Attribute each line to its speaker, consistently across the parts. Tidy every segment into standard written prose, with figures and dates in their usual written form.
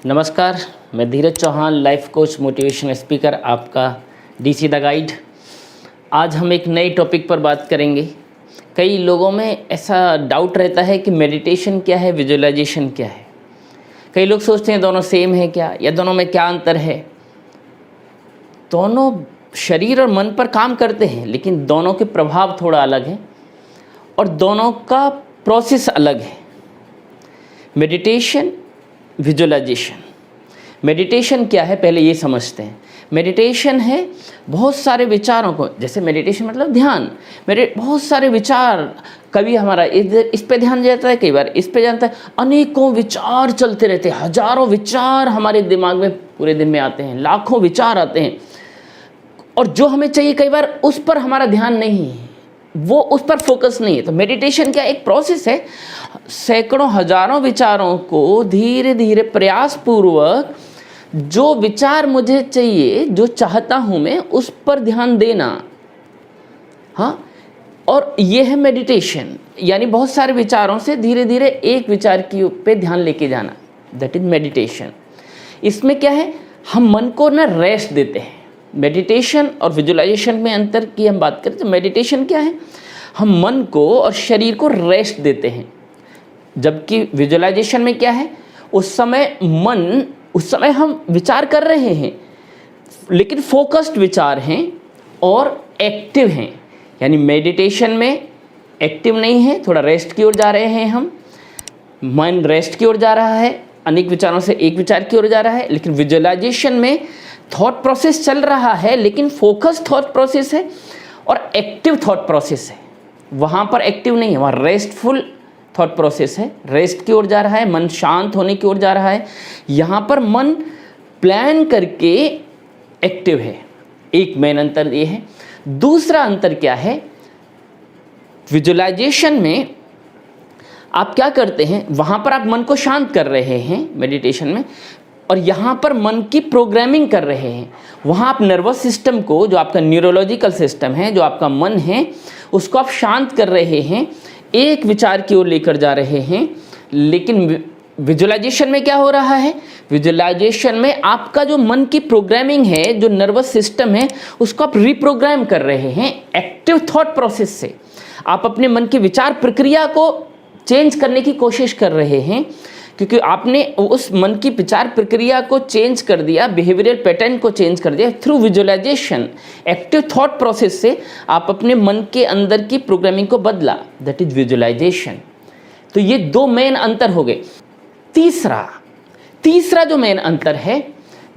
Speaker 1: नमस्कार, मैं Dheeraj Chauhan, life coach, motivational speaker, आपका डीसी द गाइड। आज हम एक नए टॉपिक पर बात करेंगे। कई लोगों में ऐसा डाउट रहता है कि मेडिटेशन क्या है, विजुअलाइजेशन क्या है। कई लोग सोचते हैं दोनों सेम है क्या, या दोनों में क्या अंतर है। दोनों शरीर और मन पर काम करते हैं, लेकिन दोनों के प्रभाव थोड़ा अलग है और दोनों का प्रोसेस अलग है। Meditation, visualisation. मेडिटेशन क्या है, पहले ये समझते हैं। मेडिटेशन है बहुत सारे विचारों को, जैसे मेडिटेशन मतलब ध्यान, मेरे बहुत सारे विचार, कभी हमारा इस पे ध्यान जाता है, कई बार इस पे जाता है, अनेकों विचार चलते रहते हैं। हजारों विचार हमारे दिमाग में पूरे दिन में आते हैं, लाखों विचार आते हैं, और जो हमें चाहिए कई बार उस पर हमारा ध्यान नहीं है, वो उस पर फोकस नहीं है। तो मेडिटेशन क्या एक प्रोसेस है, सैकड़ों हजारों विचारों को धीरे धीरे प्रयास पूर्वक जो विचार मुझे चाहिए, जो चाहता हूं मैं, उस पर ध्यान देना। हाँ, और ये है मेडिटेशन, यानी बहुत सारे विचारों से धीरे धीरे एक विचार की पे ध्यान लेके जाना, दैट इज मेडिटेशन। इसमें क्या है, हम मन को ना रेस्ट देते हैं। मेडिटेशन और विजुअलाइजेशन में अंतर की हम बात करें तो मेडिटेशन क्या है, हम मन को और शरीर को रेस्ट देते हैं, जबकि विजुअलाइजेशन में क्या है, उस समय हम विचार कर रहे हैं, लेकिन फोकस्ड विचार हैं और एक्टिव हैं। यानी मेडिटेशन में एक्टिव नहीं है, थोड़ा रेस्ट की ओर जा रहे हैं, हम मन रेस्ट की ओर जा रहा है, अनेक विचारों से एक विचार की ओर जा रहा है। लेकिन विजुअलाइजेशन में थॉट प्रोसेस चल रहा है, लेकिन फोकस थॉट प्रोसेस है और एक्टिव थॉट प्रोसेस है। वहाँ पर एक्टिव नहीं है, वहाँ रेस्टफुल थॉट प्रोसेस है, रेस्ट की ओर जा रहा है, मन शांत होने की ओर जा रहा है। यहाँ पर मन प्लान करके एक्टिव है। एक मेन अंतर ये है। दूसरा अंतर क्या है, विजुअलाइजेशन में आप क्या करते हैं, वहाँ पर आप मन को शांत कर रहे हैं मेडिटेशन में, और यहाँ पर मन की प्रोग्रामिंग कर रहे हैं। वहाँ आप नर्वस सिस्टम को, जो आपका न्यूरोलॉजिकल सिस्टम है, जो आपका मन है, उसको आप शांत कर रहे हैं, एक विचार की ओर लेकर जा रहे हैं। लेकिन विजुअलाइजेशन में क्या हो रहा है, विजुअलाइजेशन में आपका जो मन की प्रोग्रामिंग है, जो नर्वस सिस्टम है, उसको आप रिप्रोग्राम कर रहे हैं एक्टिव थॉट प्रोसेस से। आप अपने मन की विचार प्रक्रिया को चेंज करने की कोशिश कर रहे हैं, क्योंकि आपने उस मन की विचार प्रक्रिया को चेंज कर दिया, बिहेवियरल पैटर्न को चेंज कर दिया through visualization. Active thought process से आप अपने मन के अंदर की प्रोग्रामिंग को बदला, दैट इज विजुअलाइजेशन। तो ये दो मेन अंतर हो गए। तीसरा जो मेन अंतर है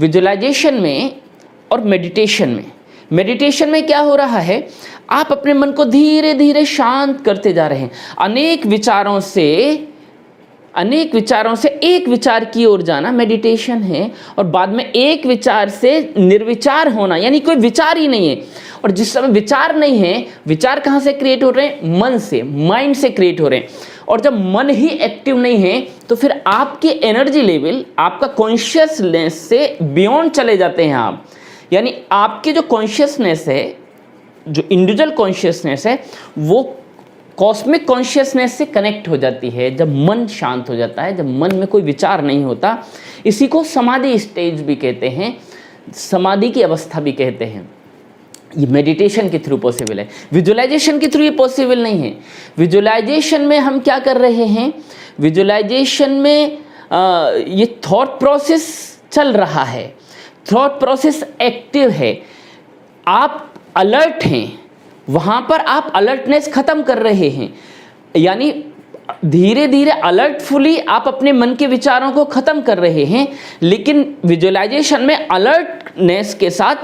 Speaker 1: विजुअलाइजेशन में और मेडिटेशन में क्या हो रहा है, आप अपने मन को धीरे धीरे शांत करते जा रहे हैं। अनेक विचारों से एक विचार की ओर जाना मेडिटेशन है, और बाद में एक विचार से निर्विचार होना, यानी कोई विचार ही नहीं है। और जिस समय विचार नहीं है, विचार कहाँ से क्रिएट हो रहे हैं, मन से, माइंड से क्रिएट हो रहे हैं। और जब मन ही एक्टिव नहीं है, तो फिर आपकी एनर्जी लेवल, आपका कॉन्शियसनेस से बियॉन्ड चले जाते हैं आप। यानी आपकी जो कॉन्शियसनेस है, जो इंडिविजुअल कॉन्शियसनेस है, वो कॉस्मिक कॉन्शियसनेस से कनेक्ट हो जाती है जब मन शांत हो जाता है, जब मन में कोई विचार नहीं होता। इसी को समाधि स्टेज भी कहते हैं, समाधि की अवस्था भी कहते हैं। ये मेडिटेशन के थ्रू पॉसिबल है, विजुअलाइजेशन के थ्रू ये पॉसिबल नहीं है। विजुअलाइजेशन में हम क्या कर रहे हैं, विजुअलाइजेशन में ये थॉट प्रोसेस चल रहा है, थॉट प्रोसेस एक्टिव है, आप अलर्ट हैं, वहाँ पर आप अलर्टनेस खत्म कर रहे हैं। यानी धीरे धीरे अलर्टफुली आप अपने मन के विचारों को खत्म कर रहे हैं। लेकिन विजुअलाइजेशन में अलर्टनेस के साथ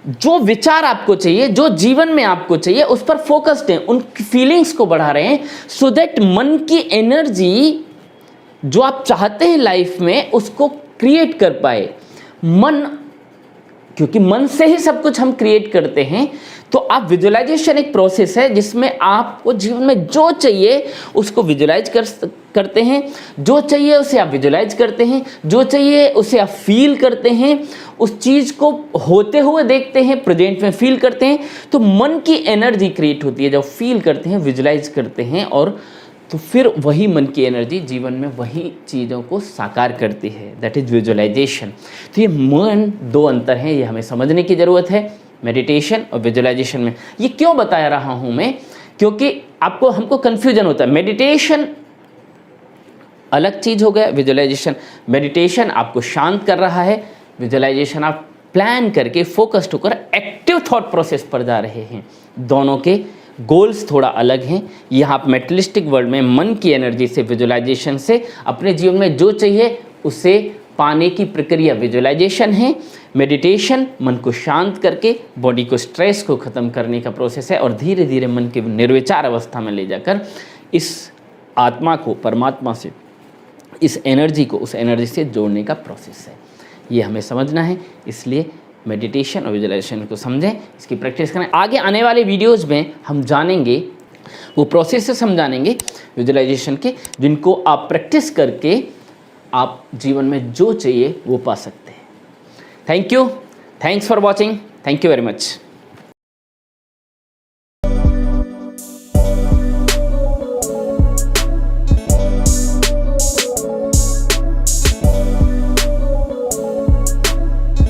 Speaker 1: जो विचार आपको चाहिए, जो जीवन में आपको चाहिए, उस पर फोकस्ड हैं, उन फीलिंग्स को बढ़ा रहे हैं, सो दैट मन की एनर्जी जो आप चाहते हैं लाइफ में, उसको क्रिएट कर पाए। क्योंकि मन से ही सब कुछ हम क्रिएट करते हैं। तो आप विजुअलाइजेशन एक प्रोसेस है जिसमें आपको जीवन में जो चाहिए उसको विजुअलाइज करते हैं, जो चाहिए उसे आप विजुअलाइज करते हैं, जो चाहिए उसे आप फील करते हैं, उस चीज़ को होते हुए देखते हैं, प्रेजेंट में फील करते हैं। तो मन की एनर्जी क्रिएट होती है जब फील करते हैं, विजुअलाइज करते हैं और तो फिर वही मन की एनर्जी जीवन में वही चीज़ों को साकार करती है, दैट इज़ विजुअलाइजेशन। तो ये मन दो अंतर हैं, ये हमें समझने की ज़रूरत है मेडिटेशन और विजुअलाइजेशन में। ये क्यों बता रहा हूँ मैं, क्योंकि हमको कन्फ्यूजन होता है। मेडिटेशन अलग चीज़ हो गया, विजुअलाइजेशन। मेडिटेशन आपको शांत कर रहा है, विजुअलाइजेशन आप प्लान करके फोकस्ड होकर एक्टिव थॉट प्रोसेस पर जा रहे हैं। दोनों के गोल्स थोड़ा अलग हैं। यहाँ आप मेटलिस्टिक वर्ल्ड में मन की एनर्जी से, विजुअलाइजेशन से अपने जीवन में जो चाहिए उसे पाने की प्रक्रिया विजुअलाइजेशन है। मेडिटेशन मन को शांत करके बॉडी को, स्ट्रेस को ख़त्म करने का प्रोसेस है और धीरे धीरे मन के निर्विचार अवस्था में ले जाकर इस आत्मा को परमात्मा से, इस एनर्जी को उस एनर्जी से जोड़ने का प्रोसेस है। ये हमें समझना है, इसलिए मेडिटेशन और विजुअलाइजेशन को समझें, इसकी प्रैक्टिस करें। आगे आने वाले वीडियोज़ में हम जानेंगे, वो प्रोसेस समझानेंगे विजुअलाइजेशन के, जिनको आप प्रैक्टिस करके आप जीवन में जो चाहिए वो पा सकते हैं। Thank you, thanks for watching, thank you very much.